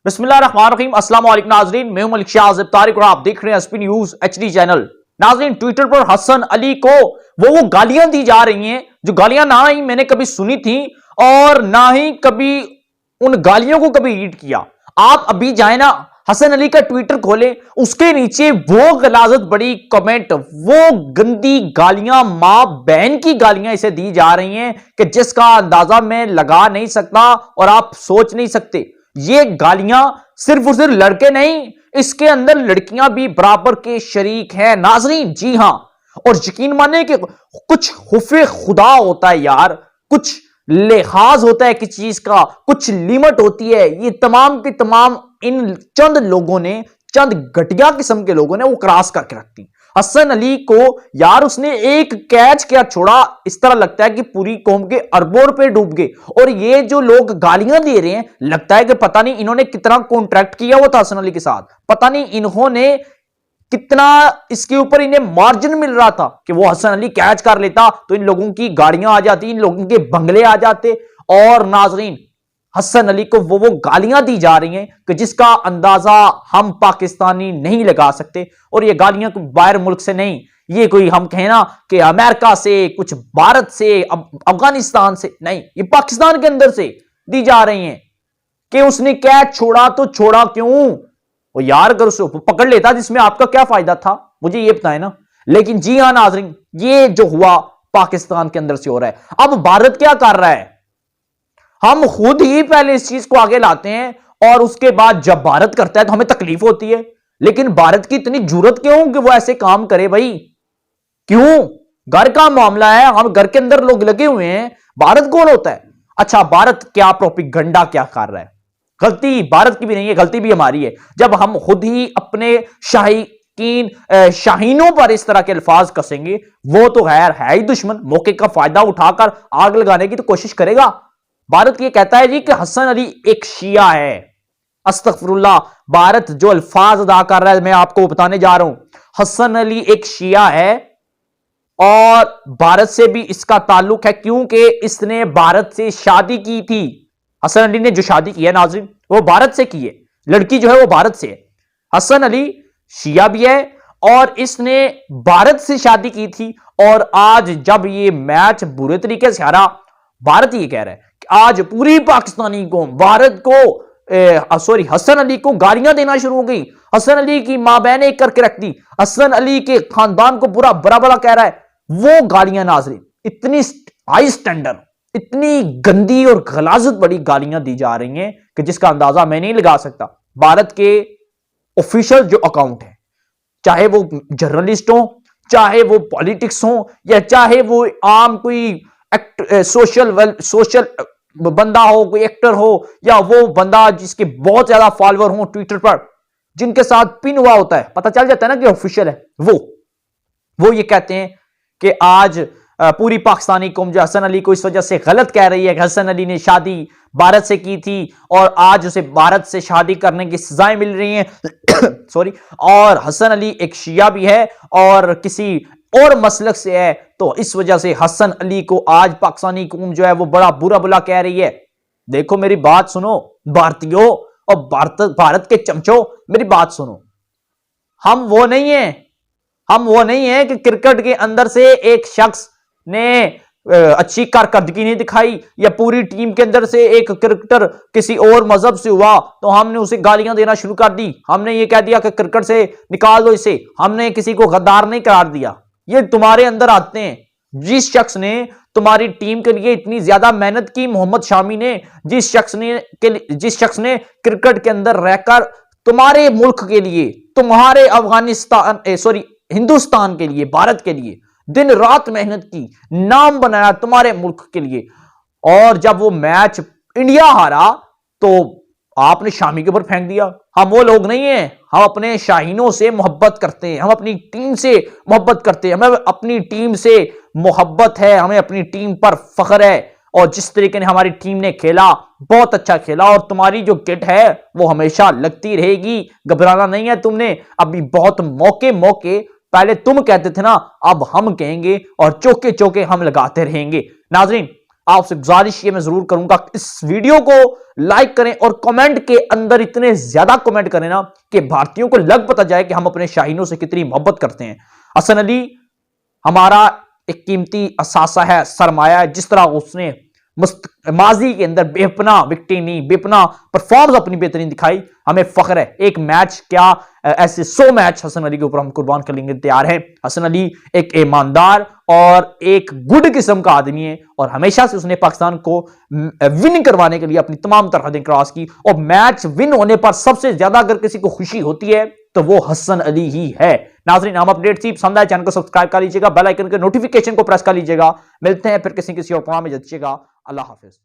बिस्मिल्लाहिर्रहमानिर्रहीम। अस्सलाम वालेकुम नाज़रीन, मैं हूं मलिक शाह तारिक और आप देख रहे हैं एसपी न्यूज एचडी चैनल। नाज़रीन, ट्विटर पर हसन अली को वो गालियां दी जा रही हैं जो गालियां ना ही मैंने कभी सुनी थी और ना ही कभी उन गालियों को कभी रीड किया। आप अभी जाए ना, हसन अली का ट्विटर खोलें, उसके नीचे वो गलाजत बड़ी कमेंट, वो गंदी गालियां, मां बहन की गालियां इसे दी जा रही हैं कि जिसका अंदाजा मैं लगा नहीं सकता और आप सोच नहीं सकते। ये गालियां सिर्फ और सिर्फ लड़के नहीं, इसके अंदर लड़कियां भी बराबर के शरीक हैं नाजरीन। जी हां, और यकीन माने कि कुछ खुफे खुदा होता है यार, कुछ लिहाज होता है किसी चीज का, कुछ लिमिट होती है। ये तमाम के तमाम इन चंद लोगों ने, चंद घटिया किस्म के लोगों ने वो क्रॉस करके रखती। हसन अली को यार उसने एक कैच क्या छोड़ा, इस तरह लगता है कि पूरी कौम के अरबों रुपए डूब गए। और ये जो लोग गालियां दे रहे हैं, लगता है कि पता नहीं इन्होंने कितना कॉन्ट्रैक्ट किया हुआ था हसन अली के साथ, पता नहीं इन्होंने कितना इसके ऊपर इन्हें मार्जिन मिल रहा था कि वो हसन अली कैच कर लेता तो इन लोगों की गाड़ियां आ जाती, इन लोगों के बंगले आ जाते। और नाजरीन, हसन अली को वो गालियां दी जा रही हैं कि जिसका अंदाजा हम पाकिस्तानी नहीं लगा सकते। और ये गालियां बाहर मुल्क से नहीं, ये कोई हम कहें ना कि अमेरिका से, कुछ भारत से, अफगानिस्तान से नहीं, ये पाकिस्तान के अंदर से दी जा रही हैं कि उसने कैच छोड़ा तो छोड़ा क्यों। वो यार अगर उसे पकड़ लेता जिसमें आपका क्या फायदा था, मुझे ये बताएं ना। लेकिन जी हां नाजरीन, ये जो हुआ पाकिस्तान के अंदर से हो रहा है। अब भारत क्या कर रहा है, हम खुद ही पहले इस चीज को आगे लाते हैं और उसके बाद जब भारत करता है तो हमें तकलीफ होती है। लेकिन भारत की इतनी जरूरत क्यों कि वो ऐसे काम करे भाई? क्यों? घर का मामला है, हम घर के अंदर लोग लगे हुए हैं, भारत कौन होता है? अच्छा, भारत क्या प्रोपेगेंडा क्या कर रहा है? गलती भारत की भी नहीं है, गलती भी हमारी है जब हम खुद ही अपने शाहीनों पर इस तरह के अल्फाज कसेंगे। वो तो है ही दुश्मन, मौके का फायदा उठाकर आग लगाने की तो कोशिश करेगा। भारत ये कहता है जी कि हसन अली एक शिया है। अस्तगफिरुल्लाह, भारत जो अल्फाज अदा कर रहा है मैं आपको बताने जा रहा हूं। हसन अली एक शिया है और भारत से भी इसका ताल्लुक है क्योंकि इसने भारत से शादी की थी। हसन अली ने जो शादी की है नाज़रीन, वो भारत से की है, लड़की जो है वो भारत से है। हसन अली शिया भी है और इसने भारत से शादी की थी। और आज जब ये मैच बुरे तरीके से हारा, भारत ये कह रहा है कि आज पूरी पाकिस्तानी कौम भारत को हसन अली को गालियां देना शुरू हो गई। हसन अली की मां बहन एक करके रख दी, हसन अली के खानदान को बुरा बड़ा बड़ा कह रहा है। वो गालियां नाज़रीन इतनी हाई स्टैंडर्ड, इतनी गंदी और गलाजत बड़ी गालियां दी जा रही हैं कि जिसका अंदाजा मैं नहीं लगा सकता। भारत के ऑफिशियल जो अकाउंट है, चाहे वो जर्नलिस्ट हो, चाहे वो पॉलिटिक्स हो, या चाहे वो आम कोई सोशल बंदा हो, कोई एक्टर हो, या वो बंदा जिसके बहुत ज्यादा फॉलोअर हो ट्विटर पर, जिनके साथ पिन हुआ होता है, पता चल जाता है ना कि ऑफिशियल है। वो ये कहते हैं कि आज पूरी पाकिस्तानी कौम जो हसन अली को इस वजह से गलत कह रही है कि हसन अली ने शादी भारत से की थी और आज उसे भारत से शादी करने की सजाएं मिल रही हैं सॉरी। और हसन अली एक शिया भी है और किसी और मसलक से है, तो इस वजह से हसन अली को आज पाकिस्तानी कौम जो है वो बड़ा बुरा बुला कह रही है। देखो मेरी बात सुनो भारतीयों और भारत के चमचों, मेरी बात सुनो। हम वो नहीं है कि क्रिकेट के अंदर से एक शख्स ने अच्छी कारकर्दगी नहीं दिखाई या पूरी टीम के अंदर से एक क्रिकेटर किसी और मजहब से हुआ तो हमने उसे गालियां देना शुरू कर दी, हमने ये कह दिया कि क्रिकेट से निकाल दो इसे, हमने किसी को गद्दार नहीं करार दिया। ये तुम्हारे अंदर आते हैं। जिस शख्स ने तुम्हारी टीम के लिए इतनी ज्यादा मेहनत की, मोहम्मद शामी ने, जिस शख्स ने क्रिकेट के अंदर रहकर तुम्हारे मुल्क के लिए, तुम्हारे हिंदुस्तान के लिए, भारत के लिए दिन रात मेहनत की, नाम बनाया तुम्हारे मुल्क के लिए, और जब वो मैच इंडिया हारा तो आपने शामी के ऊपर फेंक दिया। हम वो लोग नहीं हैं, हम अपने शाहीनों से मोहब्बत करते हैं, हम अपनी टीम से मोहब्बत करते हैं, हमें अपनी टीम से मोहब्बत है, हमें अपनी टीम पर फख्र है। और जिस तरीके ने हमारी टीम ने खेला, बहुत अच्छा खेला, और तुम्हारी जो किट है वो हमेशा लगती रहेगी, घबराना नहीं है तुमने। अभी बहुत मौके पहले तुम कहते थे ना, अब हम कहेंगे और चौके चौके हम लगाते रहेंगे। नाजरीन, आपसे गुजारिश ये मैं जरूर करूंगा, इस वीडियो को लाइक करें और कमेंट के अंदर इतने ज्यादा कमेंट करें ना कि भारतीयों को लग पता जाए कि हम अपने शाहीनों से कितनी मोहब्बत करते हैं। हसन अली हमारा एक कीमती असासा है, सरमाया है। जिस तरह उसने माजी के अंदर बेपना विकेटें ली, बेपना परफॉर्मेंस अपनी बेहतरीन दिखाई, हमें फख्र है। एक मैच क्या ऐसे 100 मैच हसन अली के ऊपर हम कुर्बान कर लेंगे तैयार है। हसन अली एक ईमानदार और एक गुड किस्म का आदमी है और हमेशा से उसने पाकिस्तान को विन करवाने के लिए अपनी तमाम तरह क्रॉस की, और मैच विन होने पर सबसे ज्यादा अगर किसी को खुशी होती है तो वो हसन अली ही है। नाज़रीन, हम अपडेट थी पसंद आए चैनल को सब्सक्राइब कर लीजिएगा, बेल आइकन के नोटिफिकेशन को प्रेस कर लीजिएगा। मिलते हैं फिर किसी और प्रोग्राम में। अल्लाह हाफिज।